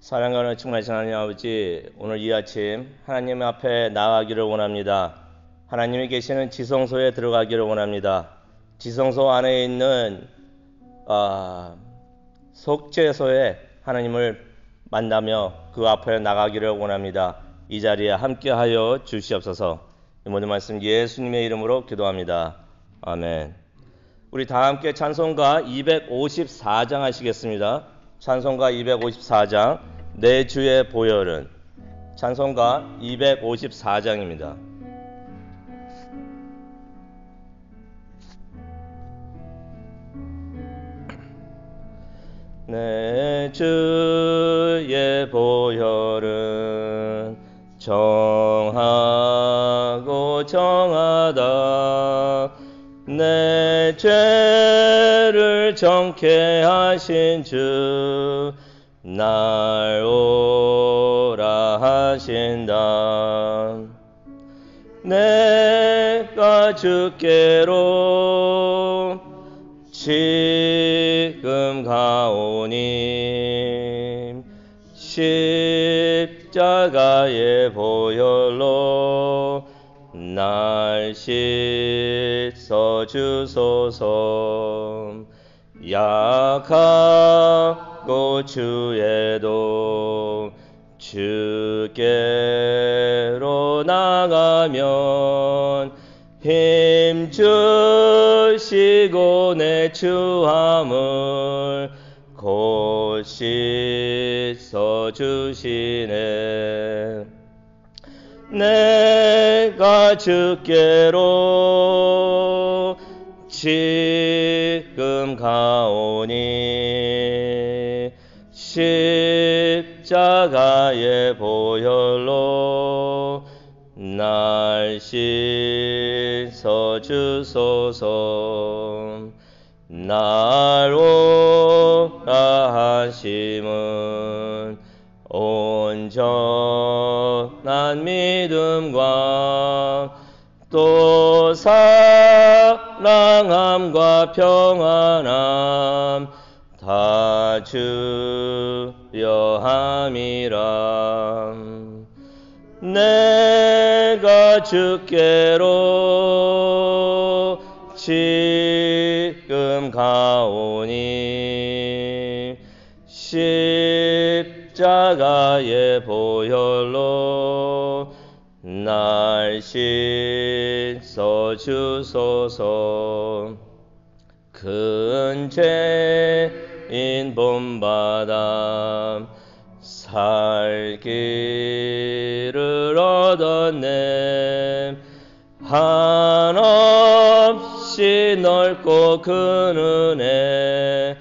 사랑하는 충만하신 하나님 아버지, 오늘 이 아침 하나님 앞에 나아가기를 원합니다. 하나님이 계시는 지성소에 들어가기를 원합니다. 지성소 안에 있는 속죄소에 하나님을 만나며 그 앞에 나가기를 원합니다. 이 자리에 함께하여 주시옵소서. 이 모든 말씀 예수님의 이름으로 기도합니다. 아멘. 우리 다 함께 찬송가 254장 하시겠습니다. 찬송가 254장 내 주의 보혈은, 찬송가 254장입니다. 내 주의 보혈은 정하고 정하다. 내 죄를 정케 하신 주 날 오라 하신다. 내가 주께로 지금 가오니 십자가의 보혈로 날 씻어 주소서. 약하고 주에도 주께로 나가면 힘 주시고 내 추함을 곧 씻어 주시네. 내가 주께로 지금 가오니 십자가의 보혈로 날 씻어 주소서. 날 오라 하심은 온전한 믿음과 또 사랑함과 평안함 다 주려 함이라. 내가 주께로 지금 가오니 십자가의 보혈로 날 씻어 주소서. 큰 죄인 본받아 살 길을 얻었네. 한없이 넓고 큰 은혜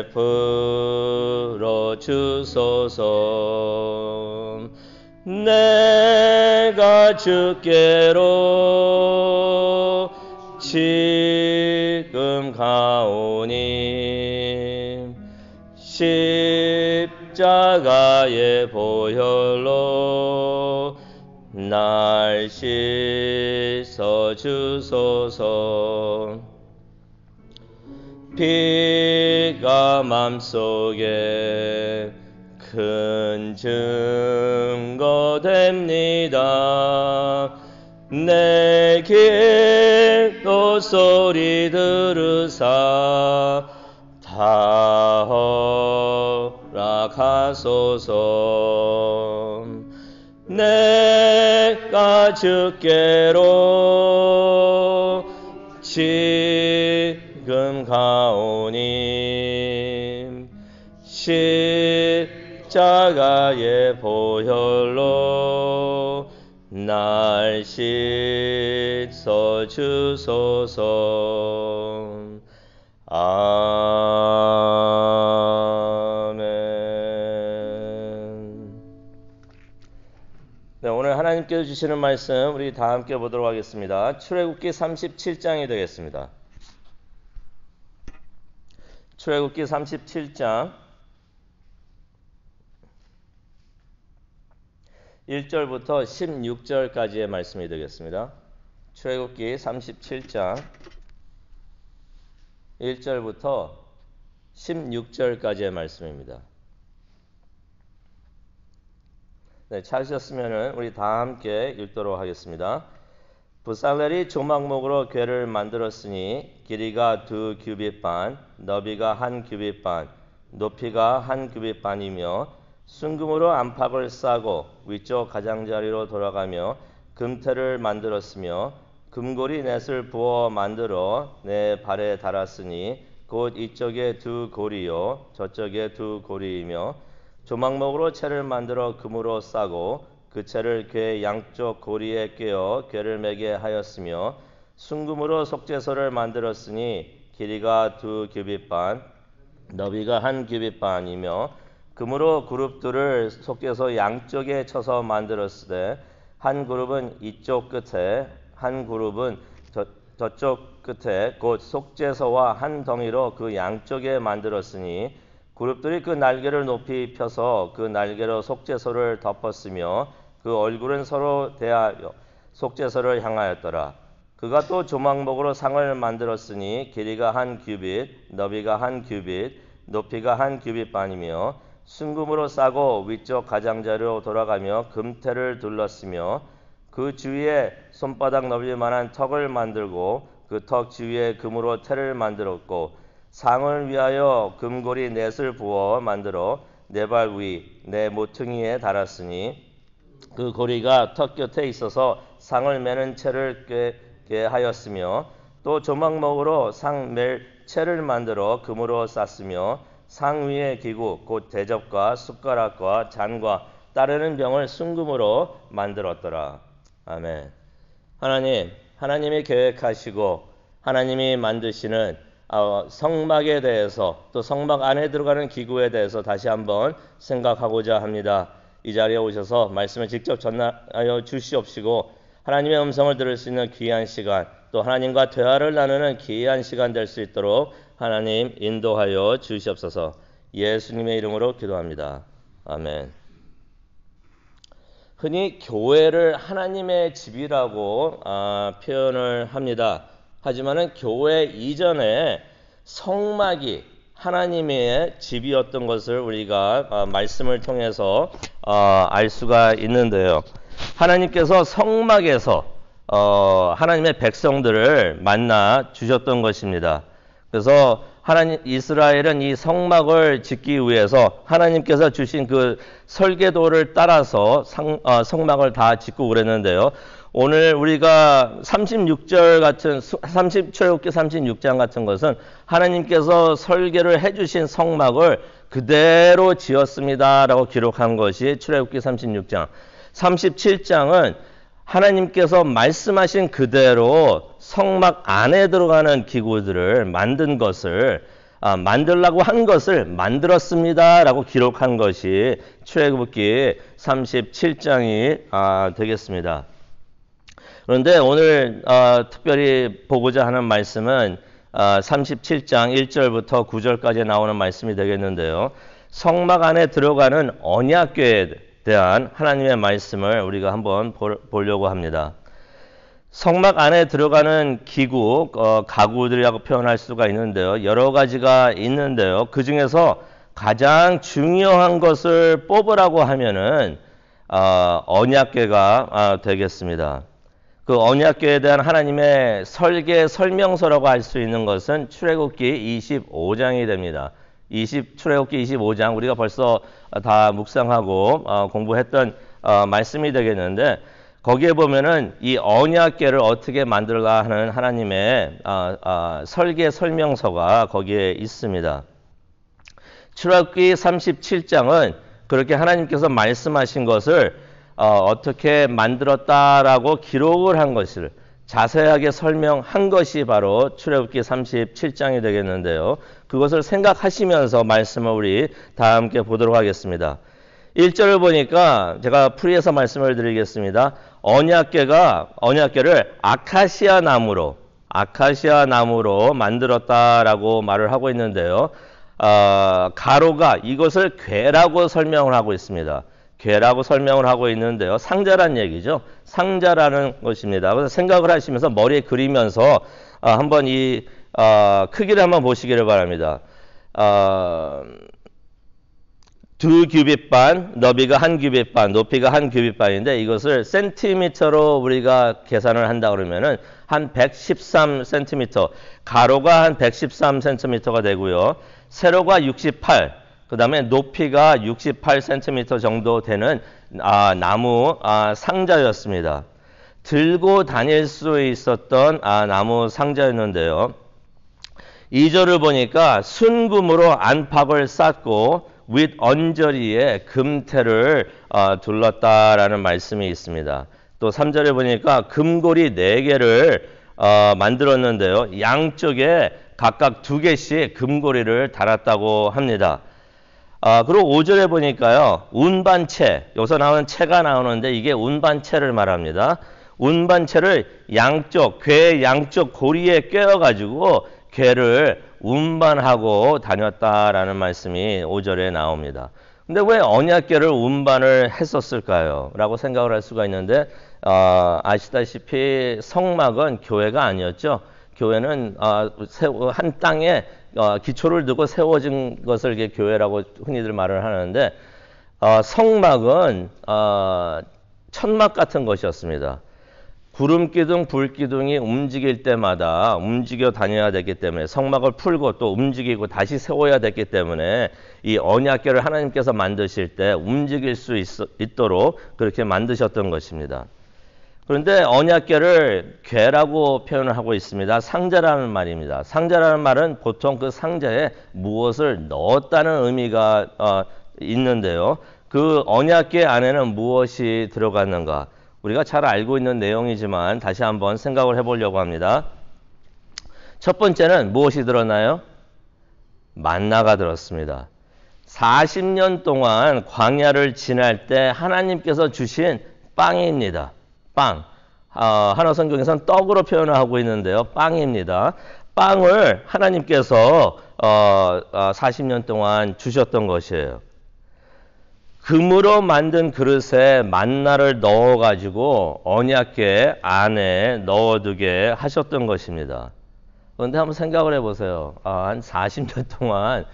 베풀어 주소서. 내가 주께로 지금 가오니 십자가의 보혈로 날 씻어 주소서. 피가 맘속에 큰 증거 됩니다. 내 기도 소리 들으사 다 허락하소서. 내가 주께로 지금 가오니 십자가의 보혈로 날 씻어 주소서. 아멘. 네, 오늘 하나님께서 주시는 말씀 우리 다 함께 보도록 하겠습니다. 출애굽기 37장이 되겠습니다. 출애굽기 37장 1절부터 16절까지의 말씀이 되겠습니다. 출애굽기 37장 1절부터 16절까지의 말씀입니다. 네, 찾으셨으면은 우리 다 함께 읽도록 하겠습니다. 부살렐이 조망목으로 궤를 만들었으니 길이가 2규빗 반, 너비가 1규빗 반, 높이가 1규빗 반이며 순금으로 안팎을 싸고 위쪽 가장자리로 돌아가며 금테를 만들었으며 금고리 넷을 부어 만들어 내 발에 달았으니 곧 이쪽에 2고리요 저쪽에 2고리이며 조망목으로 채를 만들어 금으로 싸고 그 채를 궤 양쪽 고리에 꿰어 궤를 매게 하였으며 순금으로 속죄소를 만들었으니 길이가 2규빗 반, 너비가 1규빗 반이며 금으로 그룹들을 속죄소 양쪽에 쳐서 만들었으되 한 그룹은 이쪽 끝에 한 그룹은 저쪽 끝에 곧 속죄소와 한 덩이로 그 양쪽에 만들었으니 그룹들이 그 날개를 높이 펴서 그 날개로 속죄소를 덮었으며 그 얼굴은 서로 대하여 속죄소를 향하였더라. 그가 또 조망목으로 상을 만들었으니 길이가 1규빗, 너비가 1규빗, 높이가 1규빗 반이며 순금으로 싸고 위쪽 가장자리로 돌아가며 금테를 둘렀으며 그 주위에 손바닥 너비만한 턱을 만들고 그 턱 주위에 금으로 테를 만들었고 상을 위하여 금고리 넷을 부어 만들어 내 발 위, 내 모퉁이에 달았으니 그 고리가 턱 곁에 있어서 상을 매는 채를 꿰게 하였으며 또 조망목으로 상 맬 채를 만들어 금으로 쌌으며 상 위의 기구 곧 대접과 숟가락과 잔과 따르는 병을 순금으로 만들었더라. 아멘. 하나님이 계획하시고 하나님이 만드시는 성막에 대해서 또 성막 안에 들어가는 기구에 대해서 다시 한번 생각하고자 합니다. 이 자리에 오셔서 말씀을 직접 전하여 주시옵시고 하나님의 음성을 들을 수 있는 귀한 시간 또 하나님과 대화를 나누는 귀한 시간 될 수 있도록 하나님 인도하여 주시옵소서. 예수님의 이름으로 기도합니다. 아멘. 흔히 교회를 하나님의 집이라고 표현을 합니다. 하지만은 교회 이전에 성막이 하나님의 집이었던 것을 우리가 말씀을 통해서 알 수가 있는데요. 하나님께서 성막에서 하나님의 백성들을 만나 주셨던 것입니다. 그래서 이스라엘은 이 성막을 짓기 위해서 하나님께서 주신 그 설계도를 따라서 성막을 다 짓고 그랬는데요. 오늘 우리가 36절 같은 출애굽기 36장 같은 것은 하나님께서 설계를 해주신 성막을 그대로 지었습니다라고 기록한 것이 출애굽기 36장. 37장은 하나님께서 말씀하신 그대로 성막 안에 들어가는 기구들을 만든 것을 만들라고 한 것을 만들었습니다라고 기록한 것이 출애굽기 37장이 되겠습니다. 그런데 오늘 특별히 보고자 하는 말씀은 37장 1절부터 9절까지 나오는 말씀이 되겠는데요. 성막 안에 들어가는 언약궤에 대한 하나님의 말씀을 우리가 한번 보려고 합니다. 성막 안에 들어가는 기구, 가구들이라고 표현할 수가 있는데요. 여러 가지가 있는데요. 그 중에서 가장 중요한 것을 뽑으라고 하면은 언약궤가 되겠습니다. 그 언약궤에 대한 하나님의 설계 설명서라고 할 수 있는 것은 출애굽기 25장이 됩니다. 출애굽기 25장 우리가 벌써 다 묵상하고 공부했던 말씀이 되겠는데 거기에 보면은 이 언약궤를 어떻게 만들까 하는 하나님의 설계 설명서가 거기에 있습니다. 출애굽기 37장은 그렇게 하나님께서 말씀하신 것을 어떻게 만들었다라고 기록을 한 것을 자세하게 설명한 것이 바로 출애굽기 37장이 되겠는데요. 그것을 생각하시면서 말씀을 우리 다 함께 보도록 하겠습니다. 1절을 보니까 제가 풀이해서 말씀을 드리겠습니다. 언약궤를 아카시아 나무로 만들었다라고 말을 하고 있는데요. 가로가 이것을 궤라고 설명을 하고 있습니다. 궤라고 설명을 하고 있는데요. 상자란 얘기죠. 상자라는 것입니다. 그래서 생각을 하시면서 머리에 그리면서 한번 이 크기를 한번 보시기를 바랍니다. 2규빗 반, 너비가 1규빗 반, 높이가 1규빗 반인데 이것을 센티미터로 우리가 계산을 한다 그러면은 한 113cm, 가로가 한 113cm가 되고요. 세로가 68, 그 다음에 높이가 68cm 정도 되는 나무 상자였습니다. 들고 다닐 수 있었던 나무 상자였는데요. 2절을 보니까 순금으로 안팎을 쌓고 윗 언저리에 금테를 둘렀다라는 말씀이 있습니다. 또 3절에 보니까 금고리 4개를 만들었는데요. 양쪽에 각각 2개씩 금고리를 달았다고 합니다. 그리고 5절에 보니까요. 운반채, 여기서 나오는 채가 나오는데 이게 운반채를 말합니다. 운반채를 궤 양쪽 고리에 꿰어가지고 궤를 운반하고 다녔다라는 말씀이 5절에 나옵니다. 근데 왜 언약궤를 운반을 했었을까요? 라고 생각을 할 수가 있는데 아시다시피 성막은 교회가 아니었죠. 교회는 한 땅에 기초를 두고 세워진 것을 이게 교회라고 흔히들 말을 하는데 성막은 천막 같은 것이었습니다. 구름기둥, 불기둥이 움직일 때마다 움직여 다녀야 되기 때문에 성막을 풀고 또 움직이고 다시 세워야 됐기 때문에 이 언약궤를 하나님께서 만드실 때 움직일 수 있도록 그렇게 만드셨던 것입니다. 그런데 언약궤를 궤라고 표현을 하고 있습니다. 상자라는 말입니다. 상자라는 말은 보통 그 상자에 무엇을 넣었다는 의미가 있는데요. 그 언약궤 안에는 무엇이 들어갔는가? 우리가 잘 알고 있는 내용이지만 다시 한번 생각을 해보려고 합니다. 첫 번째는 무엇이 들었나요? 만나가 들었습니다. 40년 동안 광야를 지날 때 하나님께서 주신 빵입니다. 빵. 하나 성경에서는 떡으로 표현을 하고 있는데요. 빵입니다. 빵을 하나님께서 40년 동안 주셨던 것이에요. 금으로 만든 그릇에 만나를 넣어가지고 언약궤 안에 넣어두게 하셨던 것입니다. 그런데 한번 생각을 해보세요. 한 40년 동안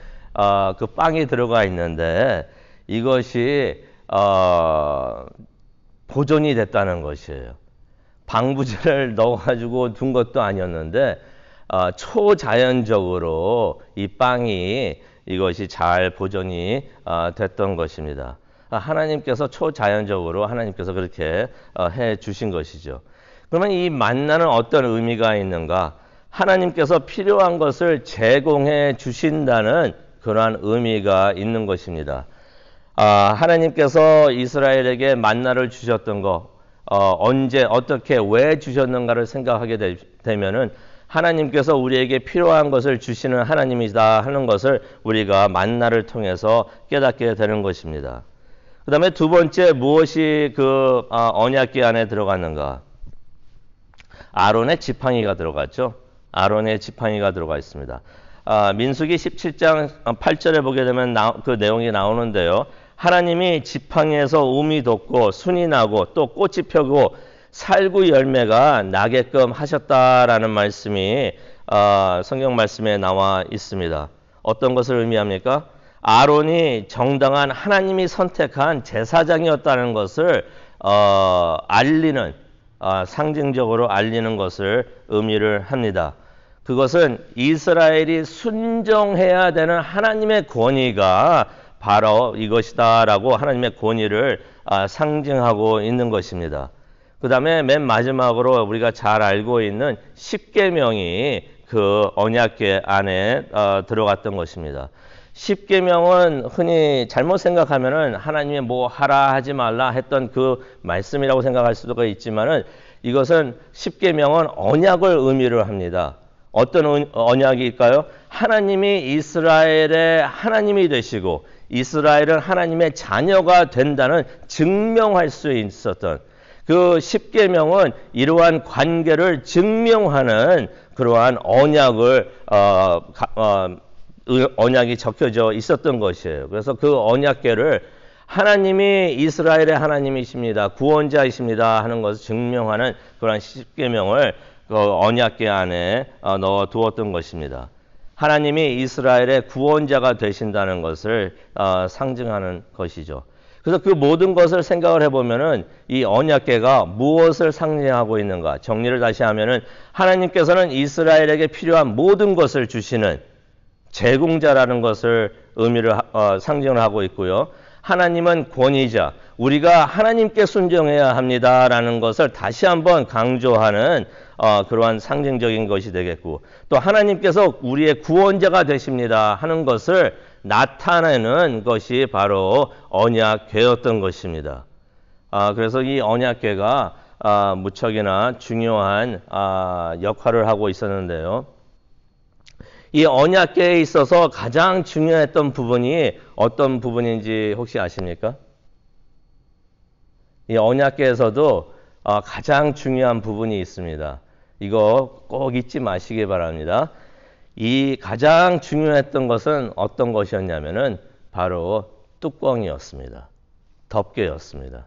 그 빵이 들어가 있는데 이것이 보존이 됐다는 것이에요. 방부제를 넣어가지고 둔 것도 아니었는데 초자연적으로 이 빵이 이것이 잘 보존이 됐던 것입니다. 하나님께서 초자연적으로 하나님께서 그렇게 해 주신 것이죠. 그러면 이 만나는 어떤 의미가 있는가? 하나님께서 필요한 것을 제공해 주신다는 그러한 의미가 있는 것입니다. 하나님께서 이스라엘에게 만나를 주셨던 거 언제 어떻게 왜 주셨는가를 생각하게 되면은 하나님께서 우리에게 필요한 것을 주시는 하나님이다 하는 것을 우리가 만나를 통해서 깨닫게 되는 것입니다. 그 다음에 두 번째 무엇이 그 언약궤 안에 들어갔는가? 아론의 지팡이가 들어갔죠. 아론의 지팡이가 들어가 있습니다. 민수기 17장 8절에 보게 되면 그 내용이 나오는데요. 하나님이 지팡이에서 um이 돋고 순이 나고 또 꽃이 펴고 살구 열매가 나게끔 하셨다라는 말씀이 성경 말씀에 나와 있습니다. 어떤 것을 의미합니까? 아론이 정당한 하나님이 선택한 제사장이었다는 것을 알리는 상징적으로 알리는 것을 의미를 합니다. 그것은 이스라엘이 순종해야 되는 하나님의 권위가 바로 이것이다라고 하나님의 권위를 상징하고 있는 것입니다. 그 다음에 맨 마지막으로 우리가 잘 알고 있는 십계명이 그 언약궤 안에 들어갔던 것입니다. 십계명은 흔히 잘못 생각하면은 하나님이 뭐 하라 하지 말라 했던 그 말씀이라고 생각할 수도 있지만은 이것은 십계명은 언약을 의미를 합니다. 어떤 언약일까요? 하나님이 이스라엘의 하나님이 되시고 이스라엘은 하나님의 자녀가 된다는 증명할 수 있었던 그 십계명은 이러한 관계를 증명하는 그러한 언약을 언약이 적혀져 있었던 것이에요. 그래서 그 언약궤를 하나님이 이스라엘의 하나님이십니다. 구원자이십니다 하는 것을 증명하는 그러한 십계명을 그 언약궤 안에 넣어 두었던 것입니다. 하나님이 이스라엘의 구원자가 되신다는 것을 상징하는 것이죠. 그래서 그 모든 것을 생각을 해보면은 이 언약궤가 무엇을 상징하고 있는가? 정리를 다시 하면은 하나님께서는 이스라엘에게 필요한 모든 것을 주시는 제공자라는 것을 상징을 하고 있고요. 하나님은 권위자, 우리가 하나님께 순종해야 합니다라는 것을 다시 한번 강조하는 그러한 상징적인 것이 되겠고, 또 하나님께서 우리의 구원자가 되십니다 하는 것을 나타내는 것이 바로 언약궤였던 것입니다. 그래서 이 언약궤가 무척이나 중요한 역할을 하고 있었는데요. 이 언약궤에 있어서 가장 중요했던 부분이 어떤 부분인지 혹시 아십니까? 이 언약궤에서도 가장 중요한 부분이 있습니다. 이거 꼭 잊지 마시기 바랍니다. 이 가장 중요했던 것은 어떤 것이었냐면은 바로 뚜껑이었습니다. 덮개였습니다.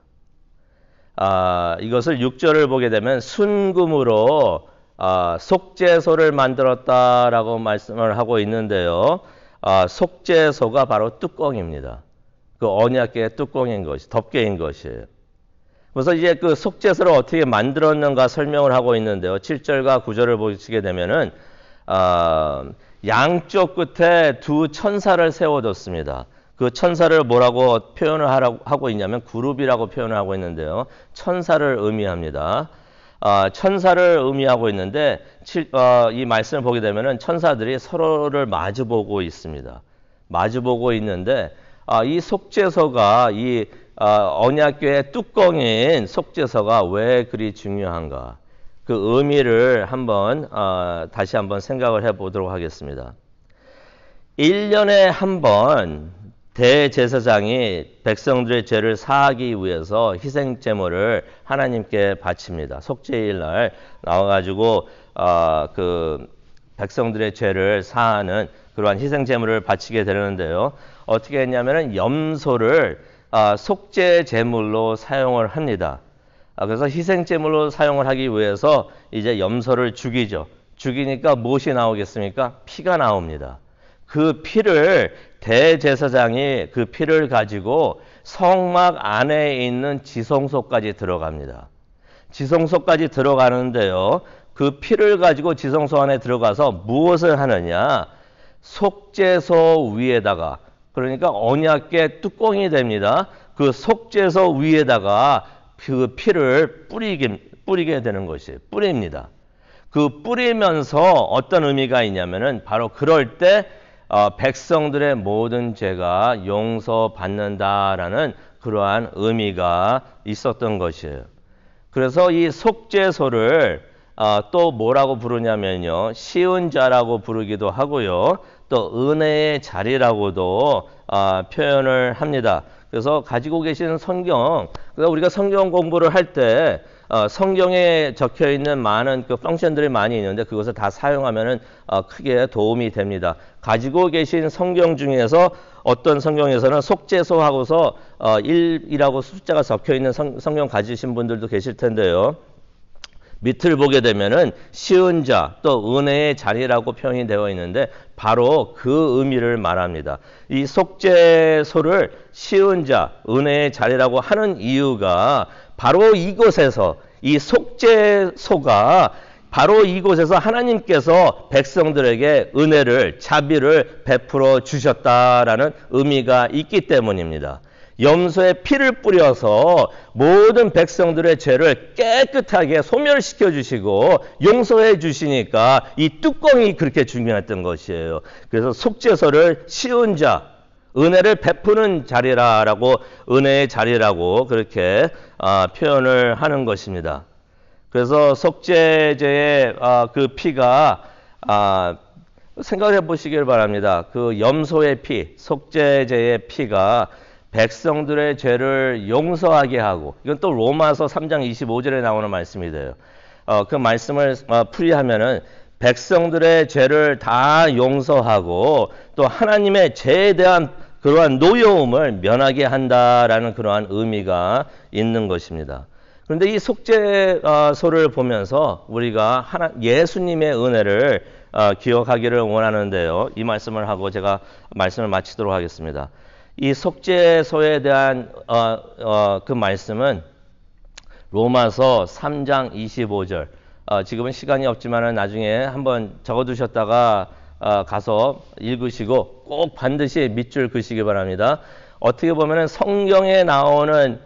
이것을 6절을 보게 되면 순금으로 속죄소를 만들었다라고 말씀을 하고 있는데요. 속죄소가 바로 뚜껑입니다. 그 언약궤의 뚜껑인 것이, 덮개인 것이에요. 그래서 이제 그 속죄소를 어떻게 만들었는가 설명을 하고 있는데요. 7절과 9절을 보시게 되면은 양쪽 끝에 두 천사를 세워뒀습니다. 그 천사를 뭐라고 표현을 하고 있냐면 그룹이라고 표현을 하고 있는데요. 천사를 의미합니다. 천사를 의미하고 있는데 이 말씀을 보게 되면은 천사들이 서로를 마주보고 있습니다. 마주보고 있는데 이 속죄소가 이 언약궤의 뚜껑인 속죄소가 왜 그리 중요한가? 그 의미를 다시 한번 생각을 해보도록 하겠습니다. 1년에 한 번 대제사장이 백성들의 죄를 사하기 위해서 희생제물을 하나님께 바칩니다. 속죄일 날 나와가지고 그 백성들의 죄를 사하는 그러한 희생제물을 바치게 되는데요. 어떻게 했냐면은 염소를 속죄제물로 사용을 합니다. 그래서 희생제물로 사용을 하기 위해서 이제 염소를 죽이죠. 죽이니까 무엇이 나오겠습니까? 피가 나옵니다. 그 피를 대제사장이 그 피를 가지고 성막 안에 있는 지성소까지 들어갑니다. 지성소까지 들어가는데요. 그 피를 가지고 지성소 안에 들어가서 무엇을 하느냐? 속죄소 위에다가, 그러니까 언약궤 뚜껑이 됩니다. 그 속죄소 위에다가 그 피를 뿌리게 되는 것이에요. 뿌립니다. 그 뿌리면서 어떤 의미가 있냐면은 바로 그럴 때 백성들의 모든 죄가 용서받는다라는 그러한 의미가 있었던 것이에요. 그래서 이 속죄소를 또 뭐라고 부르냐면요. 쉬운 자라고 부르기도 하고요. 또 은혜의 자리라고도 표현을 합니다. 그래서 가지고 계신 성경, 그래서 우리가 성경 공부를 할 때 성경에 적혀 있는 많은 그 펑션들이 많이 있는데 그것을 다 사용하면은 크게 도움이 됩니다. 가지고 계신 성경 중에서 어떤 성경에서는 속죄소 하고서 1이라고 숫자가 적혀 있는 성경 가지신 분들도 계실 텐데요. 밑을 보게 되면은 쉬운 자, 또 은혜의 자리라고 표현이 되어 있는데 바로 그 의미를 말합니다. 이 속죄소를 쉬운 자, 은혜의 자리라고 하는 이유가 바로 이곳에서, 이 속죄소가 바로 이곳에서 하나님께서 백성들에게 은혜를, 자비를 베풀어 주셨다라는 의미가 있기 때문입니다. 염소의 피를 뿌려서 모든 백성들의 죄를 깨끗하게 소멸시켜 주시고 용서해 주시니까 이 뚜껑이 그렇게 중요했던 것이에요. 그래서 속죄소를 쉬운 자, 은혜를 베푸는 자리라고, 은혜의 자리라고 그렇게 표현을 하는 것입니다. 그래서 속죄제의 그 피가 생각해 보시길 바랍니다. 그 염소의 피, 속죄제의 피가 백성들의 죄를 용서하게 하고, 이건 또 로마서 3장 25절에 나오는 말씀이 돼요. 그 말씀을 풀이하면은 백성들의 죄를 다 용서하고 또 하나님의 죄에 대한 그러한 노여움을 면하게 한다라는 그러한 의미가 있는 것입니다. 그런데 이 속죄소를 보면서 우리가 예수님의 은혜를 기억하기를 원하는데요. 이 말씀을 하고 제가 말씀을 마치도록 하겠습니다. 이 속죄소에 대한 그 말씀은 로마서 3장 25절. 지금은 시간이 없지만 나중에 한번 적어두셨다가 가서 읽으시고 꼭 반드시 밑줄 그시기 바랍니다. 어떻게 보면 성경에 나오는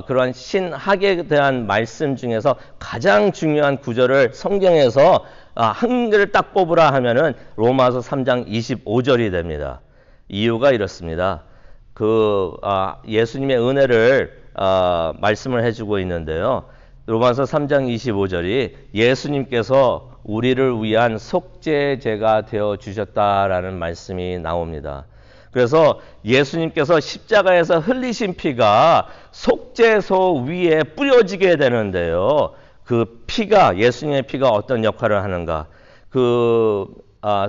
그런 신학에 대한 말씀 중에서 가장 중요한 구절을 성경에서 한 개를 딱 뽑으라 하면은 로마서 3장 25절이 됩니다. 이유가 이렇습니다. 예수님의 은혜를 말씀을 해주고 있는데요. 로마서 3장 25절이 예수님께서 우리를 위한 속죄제가 되어 주셨다라는 말씀이 나옵니다. 그래서 예수님께서 십자가에서 흘리신 피가 속죄소 위에 뿌려지게 되는데요. 그 피가, 예수님의 피가 어떤 역할을 하는가?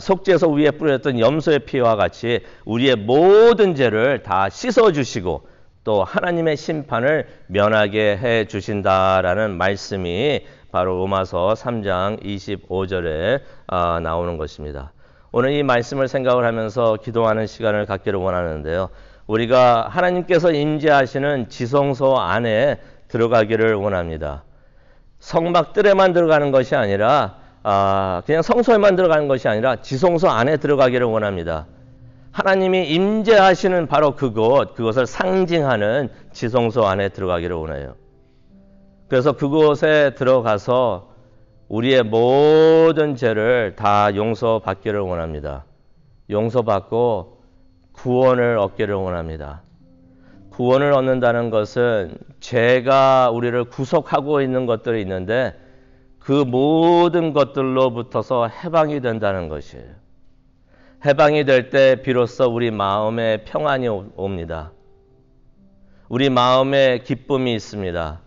속죄소 위에 뿌렸던 염소의 피와 같이 우리의 모든 죄를 다 씻어주시고 또 하나님의 심판을 면하게 해 주신다라는 말씀이 바로 로마서 3장 25절에 나오는 것입니다. 오늘 이 말씀을 생각을 하면서 기도하는 시간을 갖기를 원하는데요. 우리가 하나님께서 임재하시는 지성소 안에 들어가기를 원합니다. 성막들에만 들어가는 것이 아니라 그냥 성소에만 들어가는 것이 아니라 지성소 안에 들어가기를 원합니다. 하나님이 임재하시는 바로 그것을 상징하는 지성소 안에 들어가기를 원해요. 그래서 그곳에 들어가서 우리의 모든 죄를 다 용서받기를 원합니다. 용서받고 구원을 얻기를 원합니다. 구원을 얻는다는 것은 죄가 우리를 구속하고 있는 것들이 있는데 그 모든 것들로부터서 해방이 된다는 것이에요. 해방이 될 때 비로소 우리 마음에 평안이 옵니다. 우리 마음에 기쁨이 있습니다.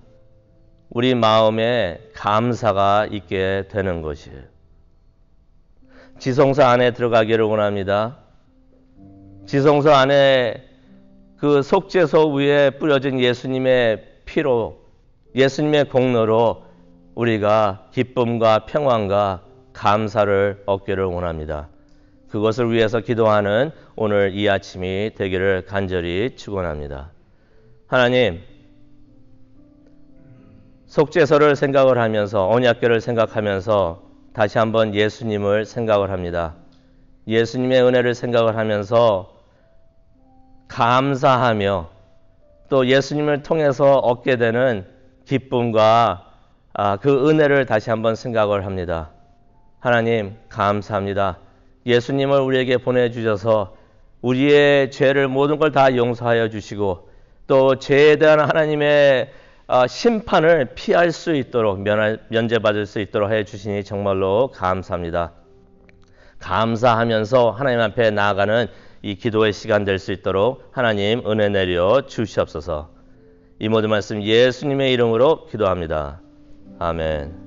우리 마음에 감사가 있게 되는 것이에요. 지성소 안에 들어가기를 원합니다. 지성소 안에 그 속죄소 위에 뿌려진 예수님의 피로, 예수님의 공로로 우리가 기쁨과 평안과 감사를 얻기를 원합니다. 그것을 위해서 기도하는 오늘 이 아침이 되기를 간절히 축원합니다. 하나님, 속죄소를 생각을 하면서 언약궤를 생각하면서 다시 한번 예수님을 생각을 합니다. 예수님의 은혜를 생각을 하면서 감사하며 또 예수님을 통해서 얻게 되는 기쁨과 그 은혜를 다시 한번 생각을 합니다. 하나님 감사합니다. 예수님을 우리에게 보내주셔서 우리의 죄를 모든 걸 다 용서하여 주시고 또 죄에 대한 하나님의 심판을 피할 수 있도록 면제받을 수 있도록 해주시니 정말로 감사합니다. 감사하면서 하나님 앞에 나아가는 이 기도의 시간 될 수 있도록 하나님 은혜 내려 주시옵소서. 이 모든 말씀 예수님의 이름으로 기도합니다. 아멘.